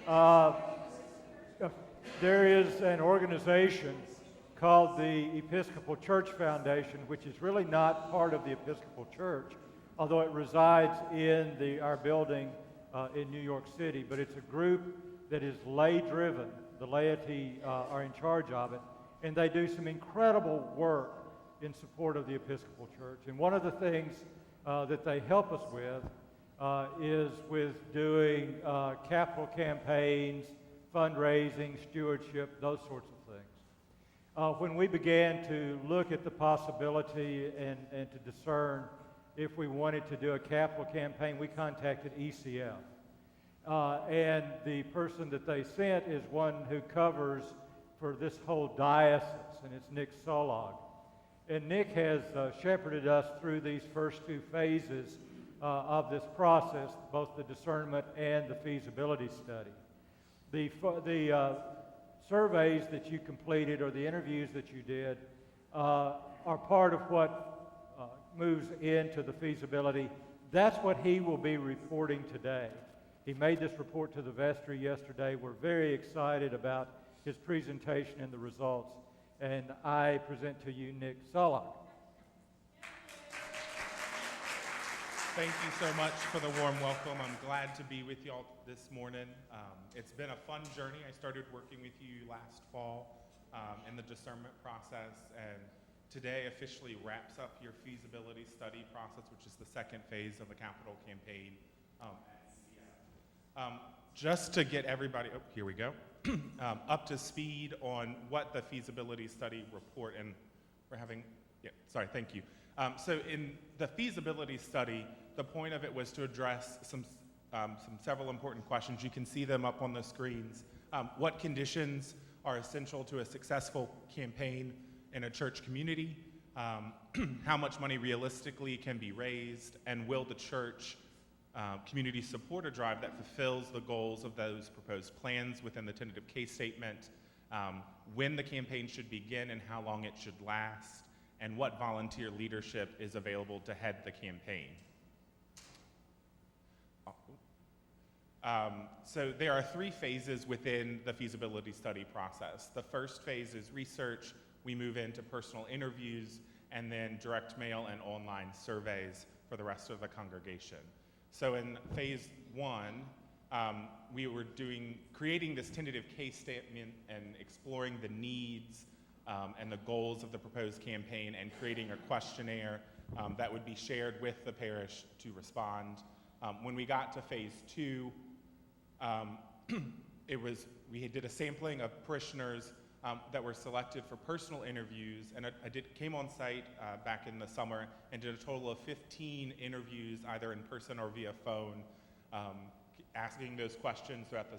Uh, there is an organization called the Episcopal Church Foundation, which is really not part of the Episcopal Church, although it resides in our building in New York City. But it's a group that is lay-driven. The laity are in charge of it, and they do some incredible work in support of the Episcopal Church. And one of the things that they help us with is with doing capital campaigns, fundraising, stewardship, those sorts of things. When we began to look at the possibility and to discern if we wanted to do a capital campaign, we contacted ECF. And the person that they sent is one who covers for this whole diocese, and it's Nick Solog. And Nick has shepherded us through these first two phases of this process, both the discernment and the feasibility study. The surveys that you completed or the interviews that you did are part of what moves into the feasibility. That's what he will be reporting today. He made this report to the vestry yesterday. We're very excited about his presentation and the results. And I present to you Nick Solog. Thank you so much for the warm welcome. I'm glad to be with y'all this morning. It's been a fun journey. I started working with you last fall in the discernment process, and today officially wraps up your feasibility study process, which is the second phase of the capital campaign at ECF. Just to get everybody, here we go, up to speed on what the feasibility study report, and we're having, thank you. So in the feasibility study, the point of it was to address some several important questions. You can see them up on the screens. What conditions are essential to a successful campaign in a church community? How much money realistically can be raised? And will the church community support a drive that fulfills the goals of those proposed plans within the tentative case statement? When the campaign should begin and how long it should last? And what volunteer leadership is available to head the campaign? So there are three phases within the feasibility study process. The first phase is research. We move into personal interviews, and then direct mail and online surveys for the rest of the congregation. So in phase one, we were creating this tentative case statement and exploring the needs and the goals of the proposed campaign, and creating a questionnaire that would be shared with the parish to respond. When we got to phase two, we did a sampling of parishioners that were selected for personal interviews, and I came on site back in the summer and did a total of 15 interviews, either in person or via phone, asking those questions throughout the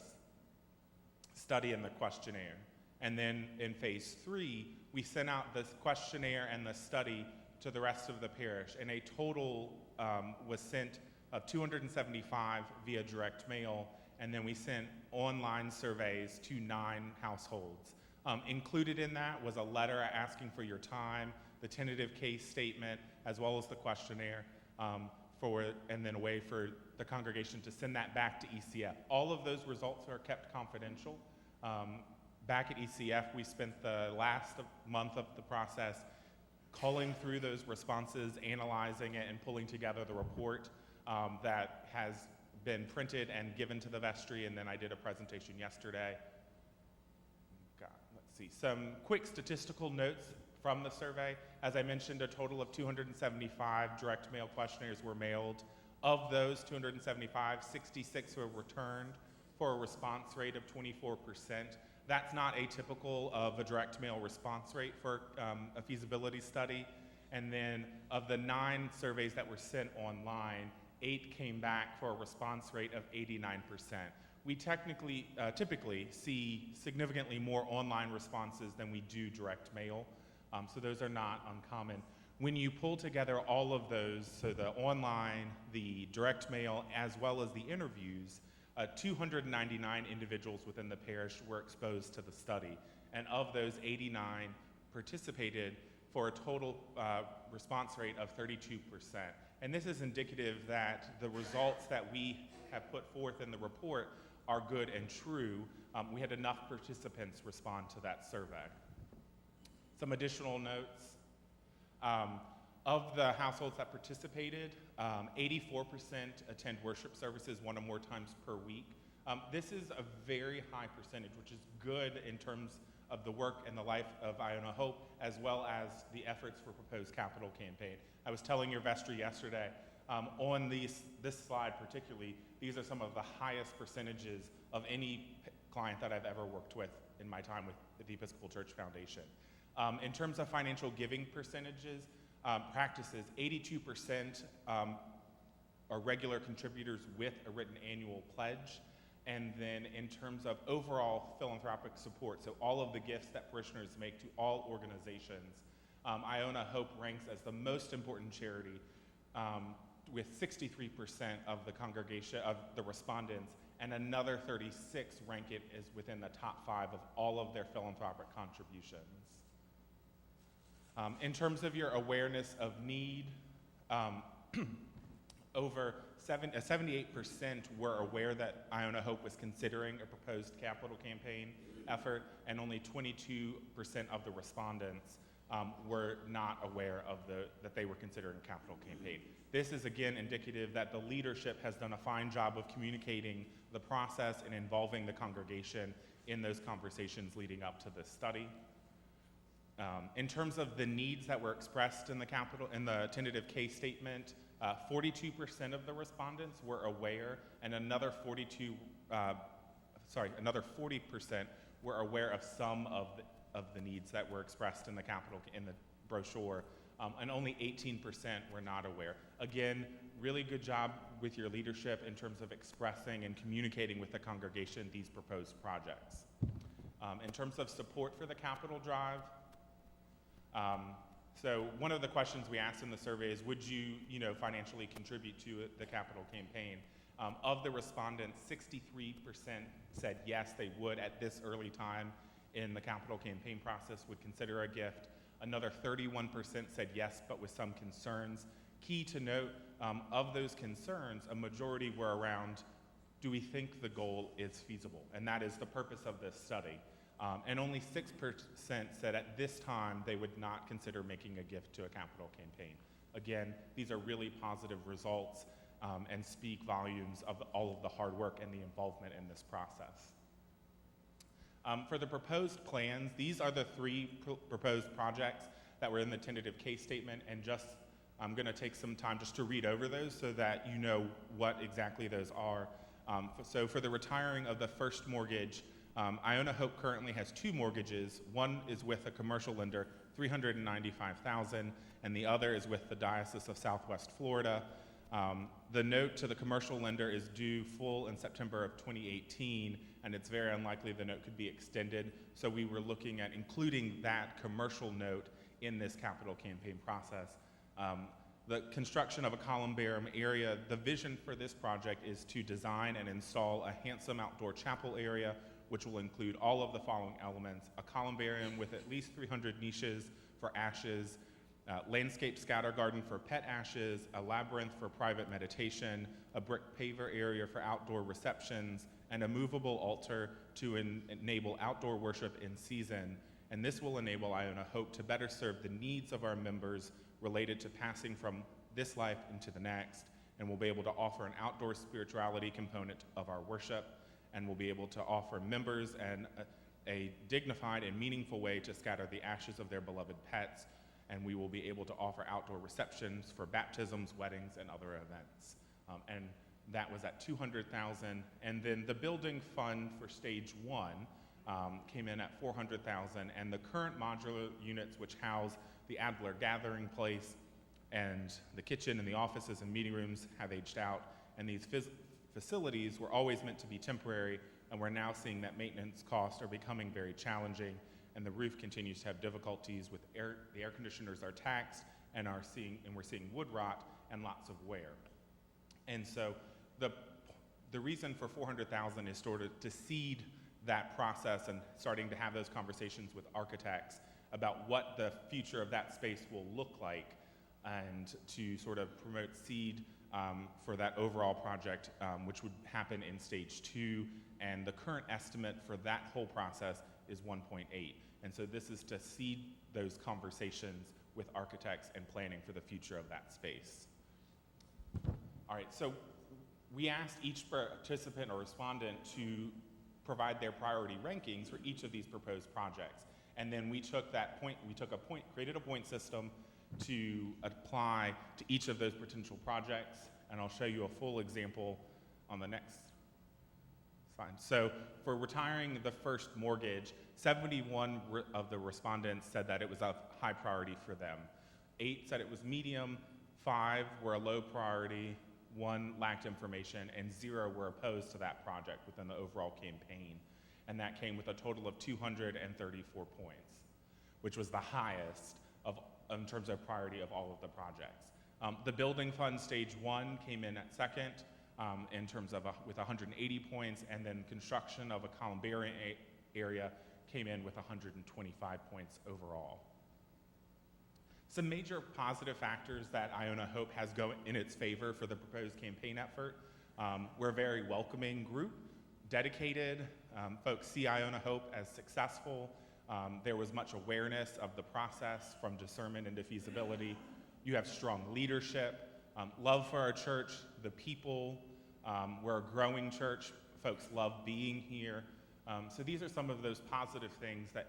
study and the questionnaire. And then in phase three, we sent out this questionnaire and the study to the rest of the parish, and a total was sent of 275 via direct mail, and then we sent online surveys to 9 households. Included in that was a letter asking for your time, the tentative case statement, as well as the questionnaire, and then a way for the congregation to send that back to ECF. All of those results are kept confidential. Back at ECF, we spent the last month of the process culling through those responses, analyzing it, and pulling together the report that has been printed and given to the vestry, and then I did a presentation yesterday. Let's see, some quick statistical notes from the survey. As I mentioned, a total of 275 direct mail questionnaires were mailed. Of those 275, 66 were returned for a response rate of 24%. That's not atypical of a direct mail response rate for a feasibility study. And then of the 9 surveys that were sent online, 8 came back for a response rate of 89%. We typically see significantly more online responses than we do direct mail, so those are not uncommon. When you pull together all of those, so the online, the direct mail, as well as the interviews, 299 individuals within the parish were exposed to the study, and of those, 89 participated for a total response rate of 32%. And this is indicative that the results that we have put forth in the report are good and true, we had enough participants respond to that survey. Some additional notes. Of the households that participated, 84% attend worship services one or more times per week. This is a very high percentage, which is good in terms of the work and the life of Iona-Hope, as well as the efforts for proposed capital campaign. I was telling your vestry yesterday, on this slide particularly, these are some of the highest percentages of any client that I've ever worked with in my time with the Episcopal Church Foundation. In terms of financial giving percentages, practices, 82% are regular contributors with a written annual pledge. And then in terms of overall philanthropic support, so all of the gifts that parishioners make to all organizations, Iona-Hope ranks as the most important charity with 63% of the congregation, of the respondents, and another 36 rank it as within the top 5 of all of their philanthropic contributions. In terms of your awareness of need, over 78% were aware that Iona-Hope was considering a proposed capital campaign effort, and only 22% of the respondents were not aware of that they were considering a capital campaign. This is again indicative that the leadership has done a fine job of communicating the process and involving the congregation in those conversations leading up to this study. In terms of the needs that were expressed in the tentative case statement, 42% of the respondents were aware, and another 40% were aware of some of the needs that were expressed in the brochure, and only 18% were not aware. Again, really good job with your leadership in terms of expressing and communicating with the congregation these proposed projects. In terms of support for the capital drive, so one of the questions we asked in the survey is, would you financially contribute to the capital campaign? Of the respondents, 63% said yes, they would at this early time in the capital campaign process, would consider a gift. Another 31% said yes, but with some concerns. Key to note, of those concerns, a majority were around, do we think the goal is feasible? And that is the purpose of this study. And only 6% said at this time they would not consider making a gift to a capital campaign. Again, these are really positive results and speak volumes of all of the hard work and the involvement in this process. For the proposed plans, these are the 3 proposed projects that were in the tentative case statement, and I'm going to take some time just to read over those so that you know what exactly those are. So for the retiring of the first mortgage, Iona-Hope currently has 2 mortgages. One is with a commercial lender, $395,000, and the other is with the Diocese of Southwest Florida. The note to the commercial lender is due full in September of 2018, and it's very unlikely the note could be extended. So we were looking at including that commercial note in this capital campaign process. The construction of a columbarium area, the vision for this project is to design and install a handsome outdoor chapel area, which will include all of the following elements: a columbarium with at least 300 niches for ashes, landscape scatter garden for pet ashes, a labyrinth for private meditation, a brick paver area for outdoor receptions, and a movable altar to enable outdoor worship in season. And this will enable Iona-Hope to better serve the needs of our members related to passing from this life into the next, and we'll be able to offer an outdoor spirituality component of our worship, and we'll be able to offer members a dignified and meaningful way to scatter the ashes of their beloved pets, and we will be able to offer outdoor receptions for baptisms, weddings, and other events. And that was at $200,000. And then the building fund for stage 1 came in at $400,000, and the current modular units, which house the Adler gathering place and the kitchen and the offices and meeting rooms, have aged out, and these facilities were always meant to be temporary, and we're now seeing that maintenance costs are becoming very challenging, and the roof continues to have difficulties with the air conditioners are taxed, and we're seeing wood rot and lots of wear. And so the reason for $400,000 is sort of to seed that process and starting to have those conversations with architects about what the future of that space will look like, and to sort of promote seed for that overall project, which would happen in stage 2 and the current estimate for that whole process is 1.8. And so this is to seed those conversations with architects and planning for the future of that space. All right, so we asked each participant or respondent to provide their priority rankings for each of these proposed projects. And then we took created a point system to apply to each of those potential projects, and I'll show you a full example on the next slide. So for retiring the first mortgage, 71 of the respondents said that it was a high priority for them. 8 said it was medium, 5 were a low priority, 1 lacked information, and 0 were opposed to that project within the overall campaign. And that came with a total of 234 points, which was the highest in terms of priority of all of the projects. The building fund stage 1 came in at second in terms of with 180 points, and then construction of a columbarium area came in with 125 points overall. Some major positive factors that Iona-Hope has going in its favor for the proposed campaign effort. We're a very welcoming group, dedicated. Folks see Iona-Hope as successful. There was much awareness of the process from discernment into feasibility. You have strong leadership, love for our church, the people. We're a growing church. Folks love being here. So these are some of those positive things that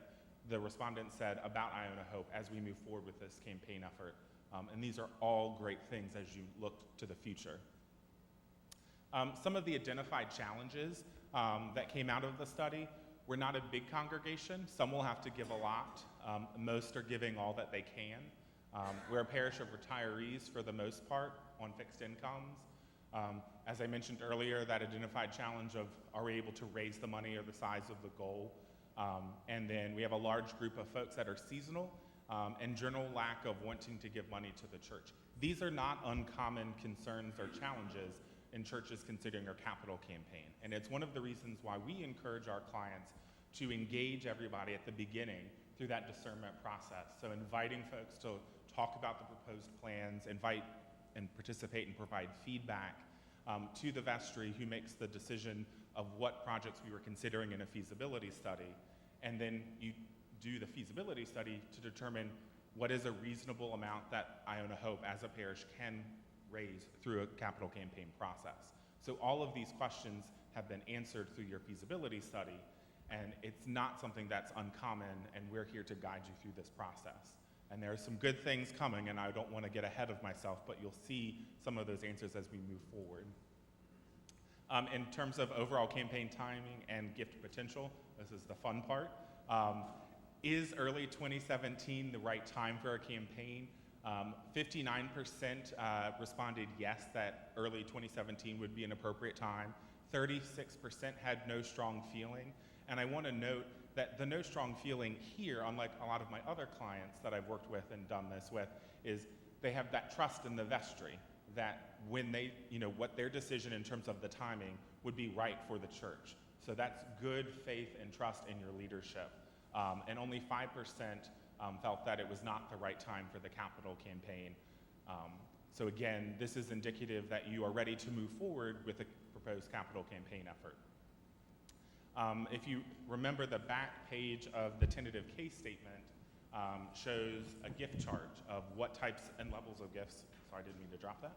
the respondents said about Iona-Hope as we move forward with this campaign effort. And these are all great things as you look to the future. Some of the identified challenges that came out of the study: we're not a big congregation. Some will have to give a lot. Most are giving all that they can. We're a parish of retirees for the most part on fixed incomes. As I mentioned earlier, that identified challenge of are we able to raise the money or the size of the goal? And then we have a large group of folks that are seasonal and general lack of wanting to give money to the church. These are not uncommon concerns or challenges in churches considering their capital campaign. And it's one of the reasons why we encourage our clients to engage everybody at the beginning through that discernment process. So inviting folks to talk about the proposed plans, invite and participate and provide feedback to the vestry who makes the decision of what projects we were considering in a feasibility study. And then you do the feasibility study to determine what is a reasonable amount that Iona-Hope as a parish can raise through a capital campaign process. So all of these questions have been answered through your feasibility study, and it's not something that's uncommon, and we're here to guide you through this process. And there are some good things coming, and I don't want to get ahead of myself, but you'll see some of those answers as we move forward. In terms of overall campaign timing and gift potential, this is the fun part. Is early 2017 the right time for a campaign? 59% responded yes, that early 2017 would be an appropriate time. 36% had no strong feeling. And I want to note that the no strong feeling here, unlike a lot of my other clients that I've worked with and done this with, is they have that trust in the vestry that when they, what their decision in terms of the timing would be right for the church. So that's good faith and trust in your leadership. And only 5% felt that it was not the right time for the capital campaign. So again, this is indicative that you are ready to move forward with a proposed capital campaign effort. If you remember, the back page of the tentative case statement shows a gift chart of what types and levels of gifts, sorry, I didn't mean to drop that,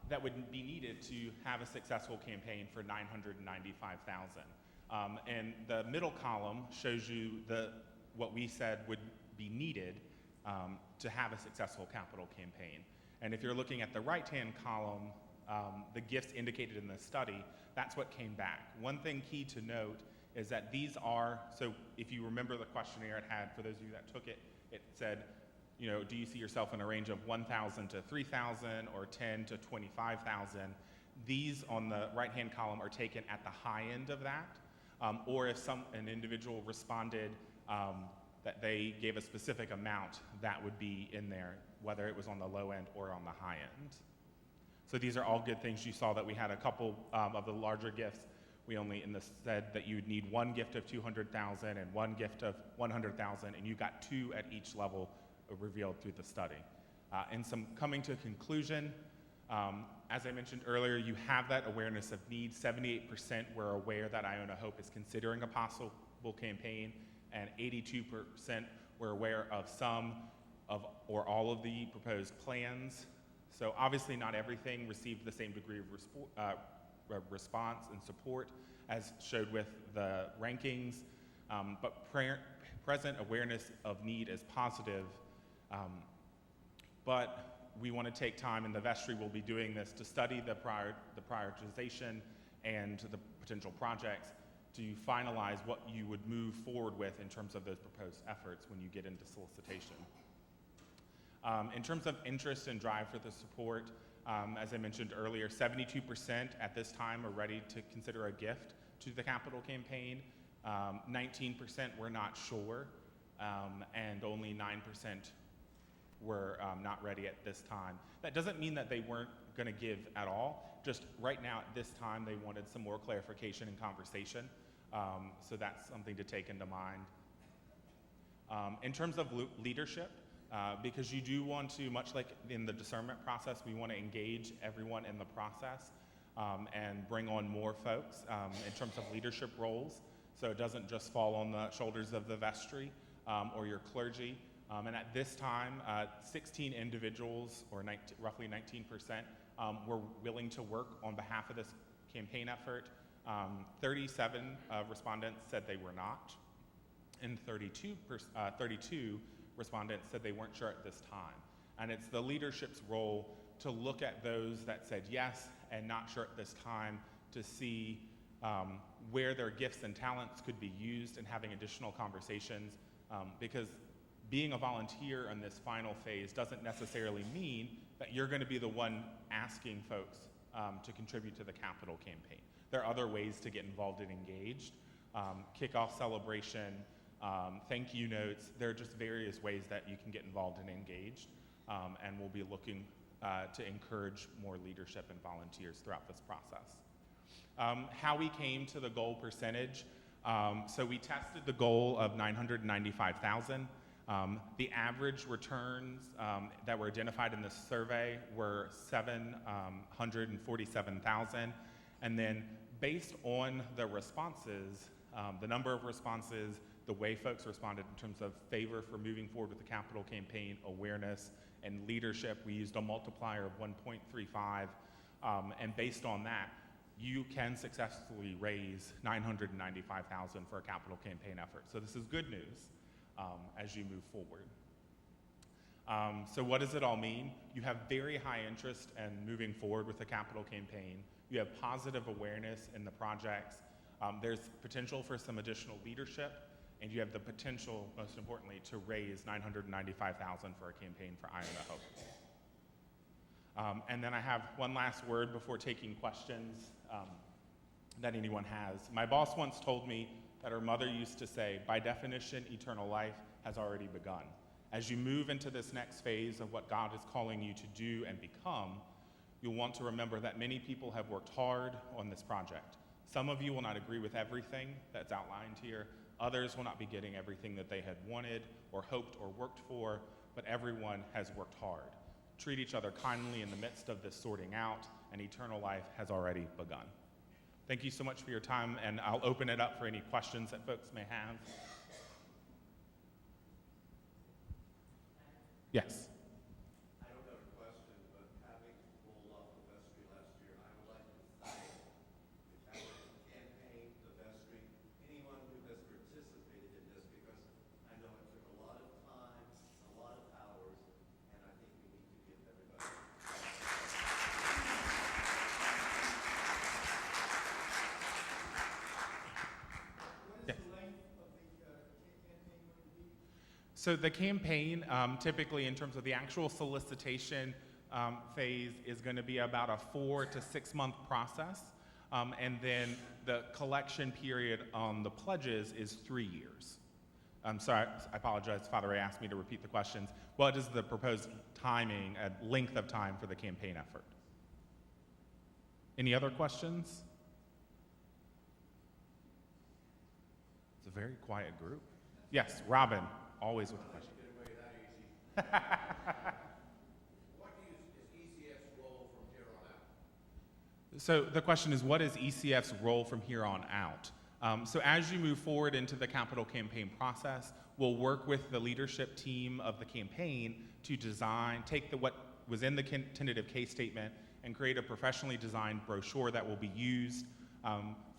that would be needed to have a successful campaign for $995,000. And the middle column shows you what we said would be needed to have a successful capital campaign. And if you're looking at the right-hand column, the gifts indicated in the study, that's what came back. One thing key to note is that these are, so if you remember the questionnaire it had, for those of you that took it, it said, do you see yourself in a range of 1,000 to 3,000 or 10 to 25,000? These on the right-hand column are taken at the high end of that, or if an individual responded that they gave a specific amount, that would be in there, whether it was on the low end or on the high end. So these are all good things. You saw that we had a couple of the larger gifts. We only said that you would need one gift of $200,000 and one gift of $100,000, and you got 2 at each level revealed through the study. And some coming to a conclusion, As I mentioned earlier, you have that awareness of need. 78% were aware that Iona-Hope is considering a possible campaign, and 82% were aware of some of or all of the proposed plans. So obviously not everything received the same degree of response and support as showed with the rankings, but present awareness of need is positive. But we want to take time, and the vestry will be doing this, to study the prioritization and the potential projects to finalize what you would move forward with in terms of those proposed efforts when you get into solicitation. In terms of interest and drive for the support, as I mentioned earlier, 72% at this time are ready to consider a gift to the capital campaign. 19% were not sure, and only 9% were not ready at this time. That doesn't mean that they weren't going to give at all. Just right now at this time, they wanted some more clarification and conversation. So that's something to take into mind. In terms of leadership, because you do want to, much like in the discernment process, we want to engage everyone in the process and bring on more folks in terms of leadership roles. So it doesn't just fall on the shoulders of the vestry or your clergy. And at this time, 16 individuals, or roughly 19%, were willing to work on behalf of this campaign effort. 37 respondents said they were not, and 32 respondents said they weren't sure at this time. And it's the leadership's role to look at those that said yes and not sure at this time to see where their gifts and talents could be used and having additional conversations, because being a volunteer in this final phase doesn't necessarily mean that you're going to be the one asking folks to contribute to the capital campaign. There are other ways to get involved and engaged. Kickoff celebration, thank you notes. There are just various ways that you can get involved and engaged, and we'll be looking to encourage more leadership and volunteers throughout this process. How we came to the goal percentage. So we tested the goal of 995,000. The average returns that were identified in this survey were 747,000. And then based on the responses, the number of responses, the way folks responded in terms of favor for moving forward with the capital campaign, awareness, and leadership, we used a multiplier of 1.35. And based on that, you can successfully raise 995,000 for a capital campaign effort. So this is good news as you move forward. So what does it all mean? You have very high interest in moving forward with the capital campaign. You have positive awareness in the projects. There's potential for some additional leadership, and you have the potential, most importantly, to raise 995,000 for a campaign for Iona-Hope. And then I have one last word before taking questions that anyone has. My boss once told me that her mother used to say, by definition, eternal life has already begun. As you move into this next phase of what God is calling you to do and become, you'll want to remember that many people have worked hard on this project. Some of you will not agree with everything that's outlined here. Others will not be getting everything that they had wanted or hoped or worked for, but everyone has worked hard. Treat each other kindly in the midst of this sorting out, and eternal life has already begun. Thank you so much for your time, and I'll open it up for any questions that folks may have. Yes. I don't have a question, but having pulled off the vestry last year, I would like to thank the capital campaign, the vestry, anyone who has participated in this, because I know it took a lot of time, a lot of hours, and I think we need to give everybody. What is the length of the campaign going to be? So the campaign, typically in terms of the actual solicitation phase, is going to be about a 4 to 6 month process. And then the collection period on the pledges is 3 years. Sorry, I apologize. Father Ray asked me to repeat the questions. What is the proposed timing, length of time for the campaign effort? Any other questions? It's a very quiet group. Yes, Robin, always with the question. Get away that easy. What is ECF's role from here So the question is, what is ECF's role from here on out? So as you move forward into the capital campaign process, we'll work with the leadership team of the campaign to take what was in the tentative case statement and create a professionally designed brochure that will be used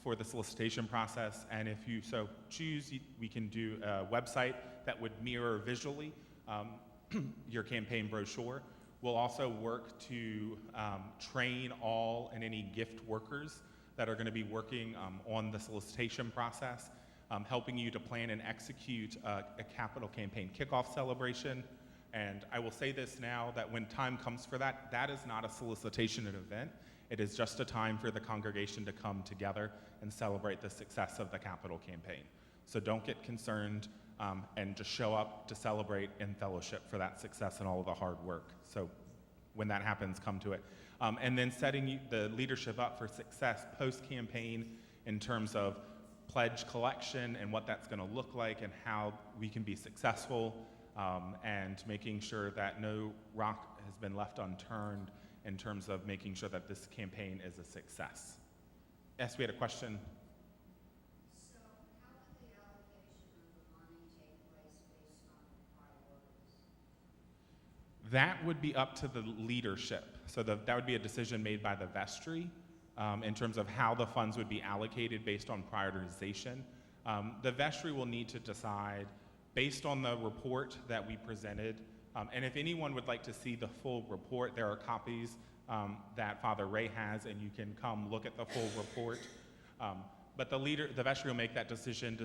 for the solicitation process. And if you so choose, we can do a website that would mirror visually your campaign brochure. We'll also work to train all and any gift workers that are going to be working on the solicitation process, helping you to plan and execute a capital campaign kickoff celebration. And I will say this now, that when time comes for that, that is not a solicitation event. It is just a time for the congregation to come together and celebrate the success of the capital campaign. So don't get concerned and just show up to celebrate in fellowship for that success and all of the hard work. So when that happens, come to it. And then setting the leadership up for success post-campaign in terms of pledge collection and what that's going to look like and how we can be successful, and making sure that no rock has been left unturned in terms of making sure that this campaign is a success. Yes, we had a question. So how would the allocation of the money take place based on priorities? That would be up to the leadership. So that would be a decision made by the vestry in terms of how the funds would be allocated based on prioritization. The vestry will need to decide based on the report that we presented. And if anyone would like to see the full report, there are copies that Father Ray has, and you can come look at the full report. But the vestry will make that decision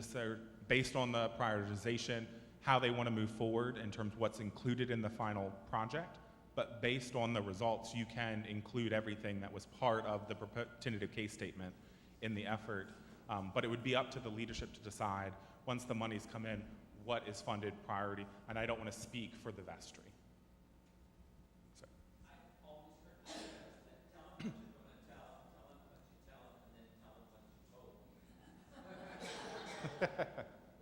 based on the prioritization, how they want to move forward in terms of what's included in the final project. But based on the results, you can include everything that was part of the tentative case statement in the effort. But it would be up to the leadership to decide, once the monies come in, what is funded priority. And I don't want to speak for the vestry. So. I always heard that tell them what you're going to tell them what you tell them, and then tell them what you told them.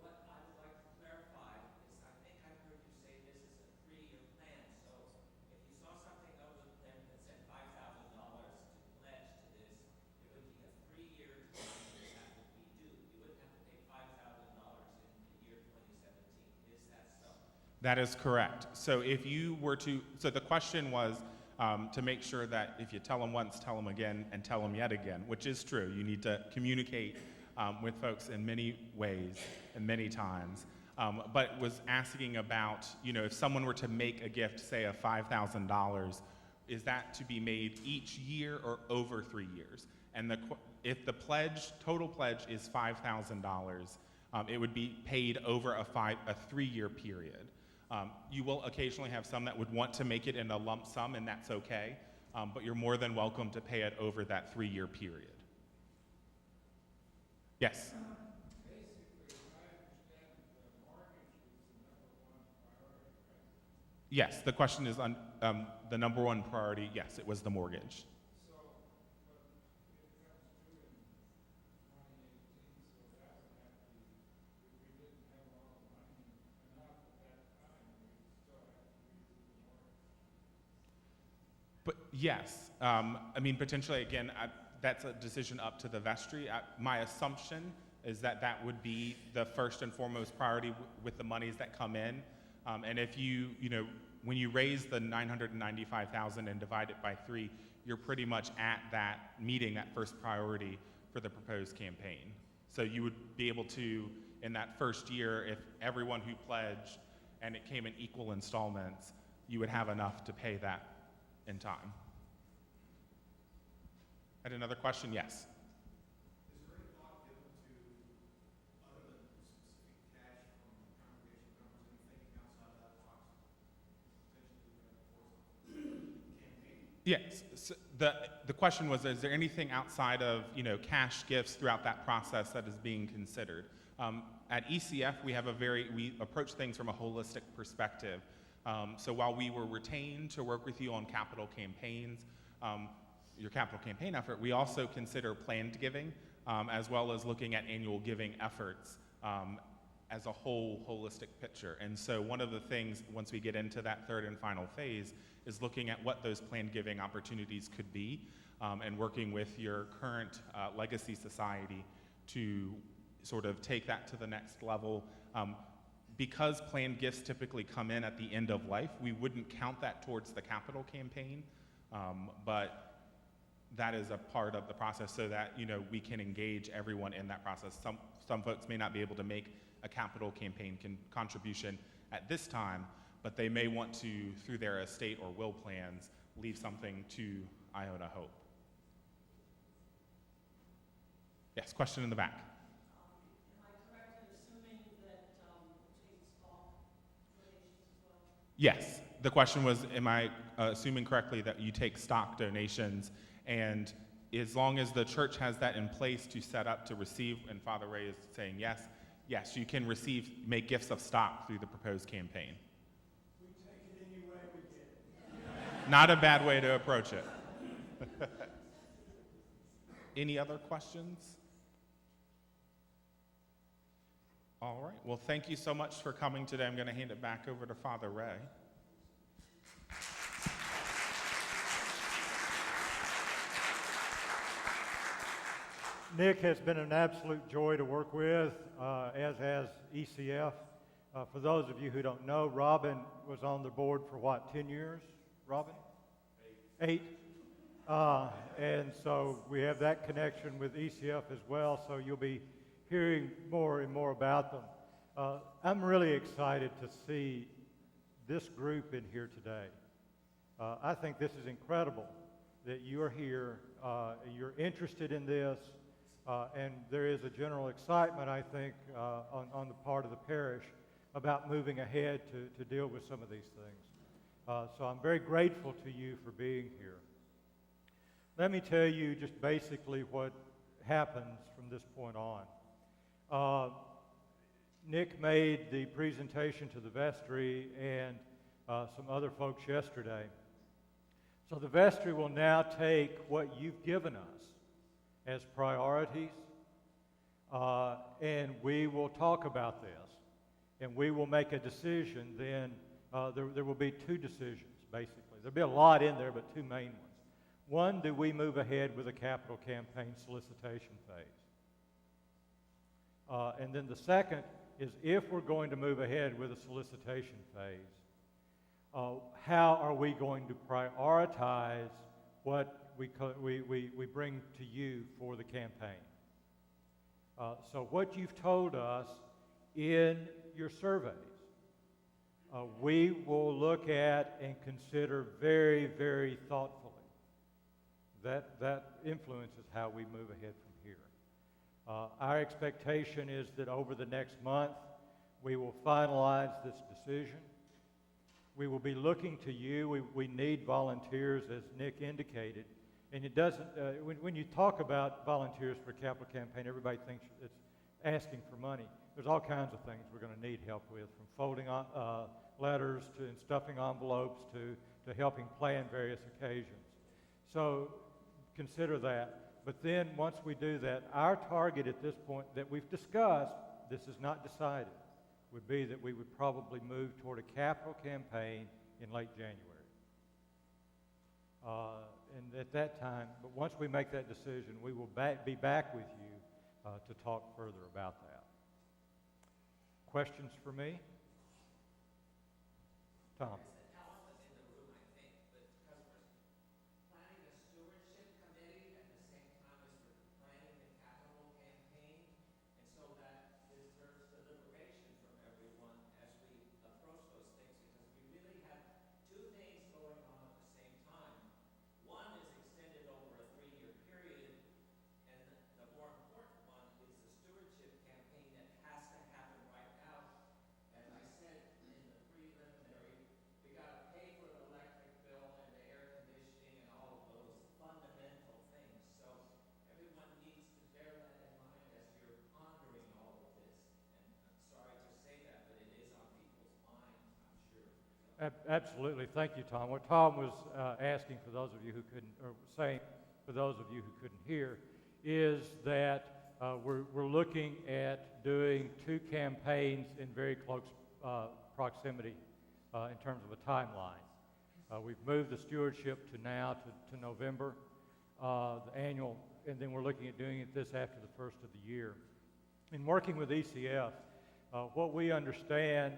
What I would like to clarify is, I think I heard you say this is a 3-year plan. So if you saw something over there that said $5,000 to pledge to this, it would be a 3-year time that would be due. You wouldn't have to pay $5,000 in the year 2017. Is that so? That is correct. So if you were to, so the question was to make sure that if you tell them once, tell them again, and tell them yet again, which is true. You need to communicate with folks in many ways and many times. But was asking about, if someone were to make a gift, say of $5,000, is that to be made each year or over 3 years? And if the total pledge is $5,000, it would be paid over a 3-year period. You will occasionally have some that would want to make it in a lump sum, and that's okay, but you're more than welcome to pay it over that 3-year period. Yes? Basically, I understand the mortgage is the number one priority, right? Yes, the question is on the number one priority. Yes, it was the mortgage. So, but it comes due in 2018, so that would have to be, if we didn't have all the money enough at that time, we'd still have to redo the mortgage. But yes, potentially, again, that's a decision up to the vestry. My assumption is that that would be the first and foremost priority with the monies that come in. And if when you raise the $995,000 and divide it by 3, you're pretty much at that meeting that first priority for the proposed campaign. So you would be able to, in that first year, if everyone who pledged and it came in equal installments, you would have enough to pay that in time. Had another question? Yes. Is there any thought given to, other than specific cash from congregation members, anything outside of that box, potentially for campaign? Yes. So the question was, is there anything outside of cash gifts throughout that process that is being considered? At ECF, we approach things from a holistic perspective. So while we were retained to work with you on capital campaigns, your capital campaign effort, we also consider planned giving, as well as looking at annual giving efforts as a whole holistic picture. And so one of the things, once we get into that third and final phase, is looking at what those planned giving opportunities could be, and working with your current legacy society to sort of take that to the next level. Because planned gifts typically come in at the end of life, we wouldn't count that towards the capital campaign, but that is a part of the process so that, you know, we can engage everyone in that process. Some folks may not be able to make a capital campaign contribution at this time, but they may want to, through their estate or will plans, leave something to Iona-Hope. Yes, question in the back. Am I correct in assuming that takes stock donations as well? Yes, the question was, am I assuming correctly that you take stock donations, and as long as the church has that in place to set up to receive, and Father Ray is saying yes, you can make gifts of stock through the proposed campaign. We take it any way we get it. Not a bad way to approach it. Any other questions? All right, well, thank you so much for coming today. I'm going to hand it back over to Father Ray. Nick has been an absolute joy to work with, as has ECF. For those of you who don't know, Robin was on the board for what, 10 years? Robin? 8. And so we have that connection with ECF as well, so you'll be hearing more and more about them. I'm really excited to see this group in here today. I think this is incredible that you are here, you're interested in this, and there is a general excitement, I think, on the part of the parish about moving ahead to deal with some of these things. So I'm very grateful to you for being here. Let me tell you just basically what happens from this point on. Nick made the presentation to the vestry and some other folks yesterday. So the vestry will now take what you've given us as priorities, and we will talk about this, and we will make a decision. Then there will be 2 decisions, basically. There'll be a lot in there, but 2 main ones. One, do we move ahead with a capital campaign solicitation phase? And then the second is, if we're going to move ahead with a solicitation phase, how are we going to prioritize what we bring to you for the campaign? So what you've told us in your surveys, we will look at and consider very, very thoughtfully. That influences how we move ahead from here. Our expectation is that over the next month, we will finalize this decision. We will be looking to you. We need volunteers, as Nick indicated. And it doesn't, when you talk about volunteers for a capital campaign, everybody thinks it's asking for money. There's all kinds of things we're going to need help with, from folding letters to stuffing envelopes to helping plan various occasions. So consider that. But then once we do that, our target at this point that we've discussed, this is not decided, would be that we would probably move toward a capital campaign in late January. And at that time, but once we make that decision, we will be back with you to talk further about that. Questions for me? Tom? Elephant in the room, I think, but because we're planning a stewardship committee at the same time as we're planning the capital campaign, and so that deserves deliberation from everyone as we approach those things, because we really have 2 things going on at the same time. One is extended over a 3-year period, and the more important one is the stewardship campaign that has to happen right now. As I said in the preliminary, we got to pay for the electric bill and the air conditioning and all of those fundamental things. So everyone needs to bear that in mind as you're pondering all of this. And I'm sorry to say that, but it is on people's minds, I'm sure. Absolutely. Thank you, Tom. What Tom was asking, for those of you who couldn't, or saying for those of you who couldn't hear, is that we're looking at doing 2 campaigns in very close proximity in terms of a timeline. We've moved the stewardship to November, the annual, and then we're looking at doing it this after the first of the year. In working with ECF, what we understand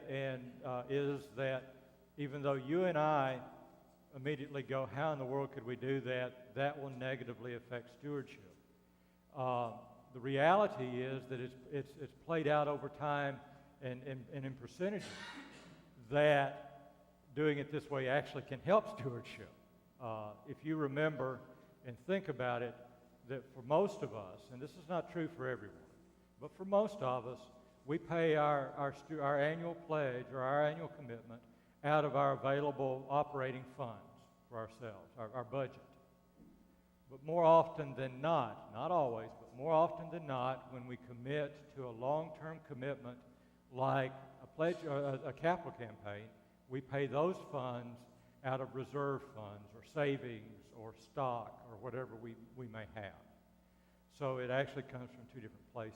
is that even though you and I immediately go, how in the world could we do that? That will negatively affect stewardship. The reality is that it's played out over time and in percentages that doing it this way actually can help stewardship. If you remember and think about it, that for most of us, and this is not true for everyone, but for most of us, we pay our annual pledge or our annual commitment out of our available operating funds for ourselves, our budget. But more often than not always, but more often than not, when we commit to a long-term commitment like a pledge or a capital campaign, we pay those funds out of reserve funds or savings or stock or whatever we may have. So it actually comes from 2 different places.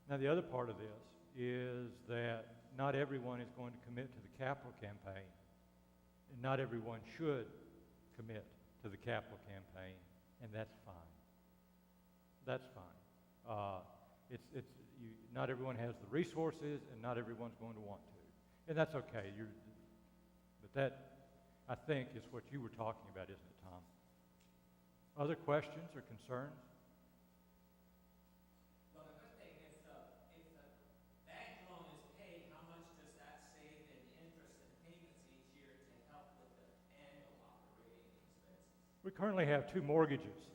Now the other part of this is that not everyone is going to commit to the capital campaign, and not everyone should commit to the capital campaign, and that's fine. That's fine. Not everyone has the resources, and not everyone's going to want to, and that's okay. But that, I think, is what you were talking about, isn't it, Tom? Other questions or concerns? Well, the good thing is, if the bank loan is paid, how much does that save in interest and payments each year to help with the annual operating expenses? We currently have 2 mortgages,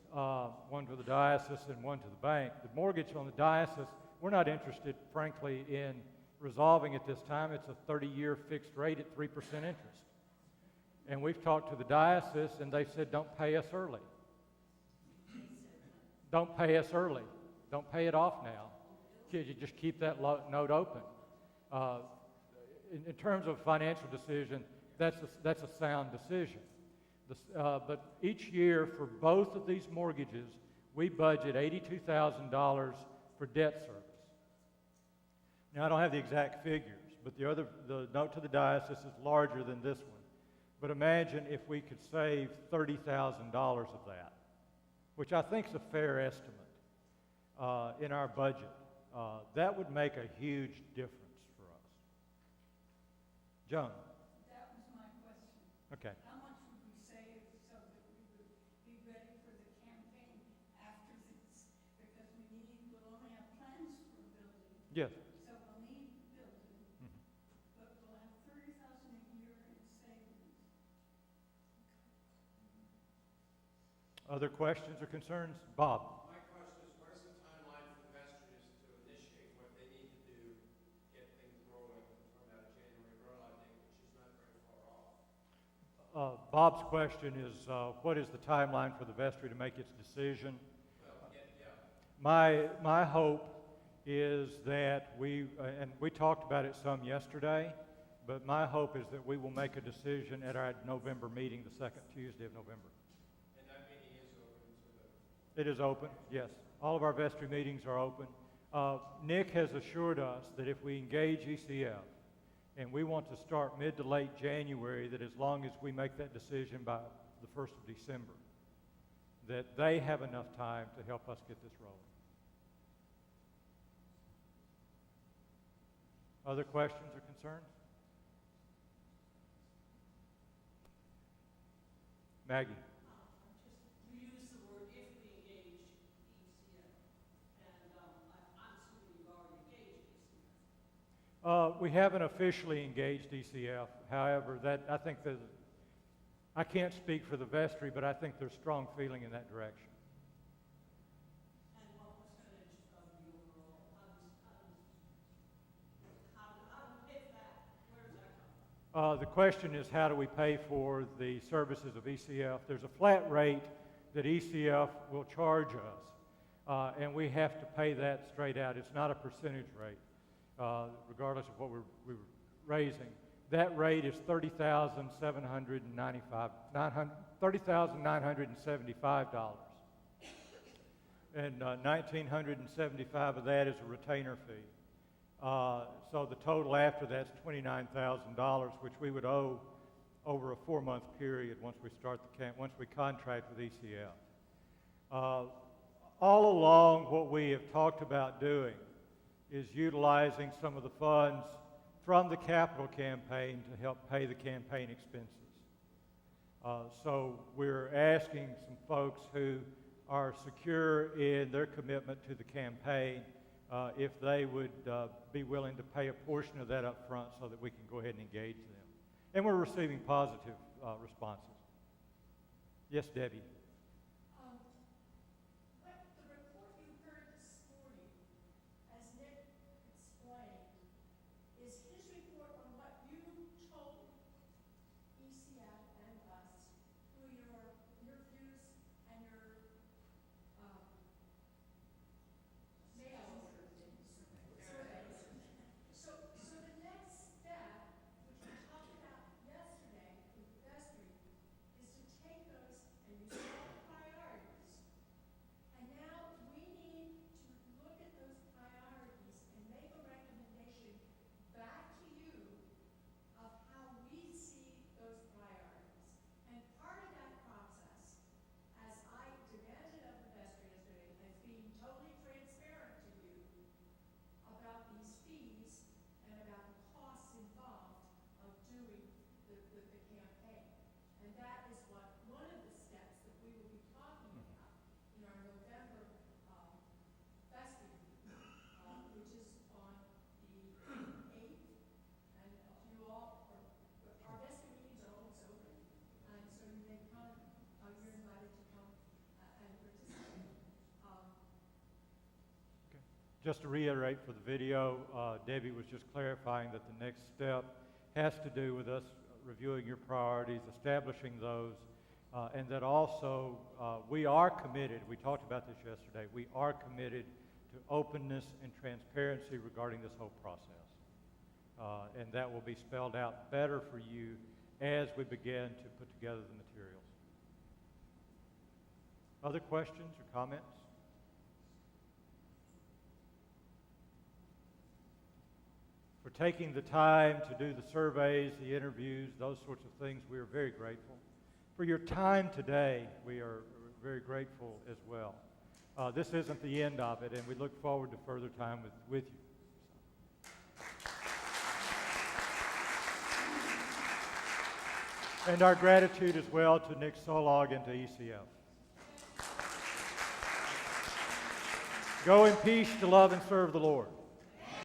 one to the diocese and one to the bank. The mortgage on the diocese, we're not interested, frankly, in resolving at this time. It's a 30-year fixed rate at 3% interest. And we've talked to the diocese, and they said, don't pay us early. Don't pay us early. Don't pay it off now. You just keep that note open. In terms of financial decision, that's a sound decision. But each year for both of these mortgages, we budget $82,000 for debt service. Now, I don't have the exact figures, but the note to the diocese is larger than this one. But imagine if we could save $30,000 of that, which I think is a fair estimate in our budget. That would make a huge difference for us. Joan? That was my question. Okay. How much would we save so that we would be ready for the campaign after this? Because we'll only have plans for a building. Yes. So we'll need building, but we'll have $30,000 a year in savings. Other questions or concerns? Bob? My question is, what is the timeline for the vestries to initiate what they need to do, get things rolling from that January rollout date, which is not very far off? Bob's question is, what is the timeline for the vestry to make its decision? Well, My hope is that we talked about it some yesterday, but my hope is that we will make a decision at our November meeting, the second Tuesday of November. and that meeting is open to the... It is open, yes. All of our vestry meetings are open. Nick has assured us that if we engage ECF, and we want to start mid to late January, that as long as we make that decision by the 1st of December, that they have enough time to help us get this rolling. Other questions or concerns? Maggie? You use the word if we engage ECF, and I'm assuming you've already engaged ECF. We haven't officially engaged ECF. However, I can't speak for the vestry, but I think there's strong feeling in that direction. And what percentage of the overall, how do we pay for that? Where does that come from? The question is, how do we pay for the services of ECF? There's a flat rate that ECF will charge us, and we have to pay that straight out. It's not a percentage rate, regardless of what we're raising. That rate is $30,975. and $1,975 of that is a retainer fee. So the total after that's $29,000, which we would owe over a 4-month period once we start once we contract with ECF. All along, what we have talked about doing is utilizing some of the funds from the capital campaign to help pay the campaign expenses. So we're asking some folks who are secure in their commitment to the campaign if they would be willing to pay a portion of that up front so that we can go ahead and engage them. And we're receiving positive responses. Yes, Debbie? The report you heard this morning, as Nick explained, is his report on what you told ECF and us through your interviews and your mail surveys. So the next step, which we talked about yesterday with vestry, is to take those and you saw the priorities. And now we need to look at those priorities and make a recommendation back to you of how we see those priorities. And part of that process, as I demanded of the vestry yesterday, is being totally transparent to you about these fees and about the costs involved of doing the campaign. And that is one of the steps that we will be talking about in our November vestry meeting, which is on the 8th. And you all, our vestry meetings are always open, and so you may come, you're invited to come and participate. Just to reiterate for the video, Debbie was just clarifying that the next step has to do with us reviewing your priorities, establishing those, and that also we are committed, we talked about this yesterday, we are committed to openness and transparency regarding this whole process. And that will be spelled out better for you as we begin to put together the materials. Other questions or comments? For taking the time to do the surveys, the interviews, those sorts of things, we are very grateful. For your time today, we are very grateful as well. This isn't the end of it, and we look forward to further time with you. And our gratitude as well to Nick Solog and to ECF. Go in peace to love and serve the Lord.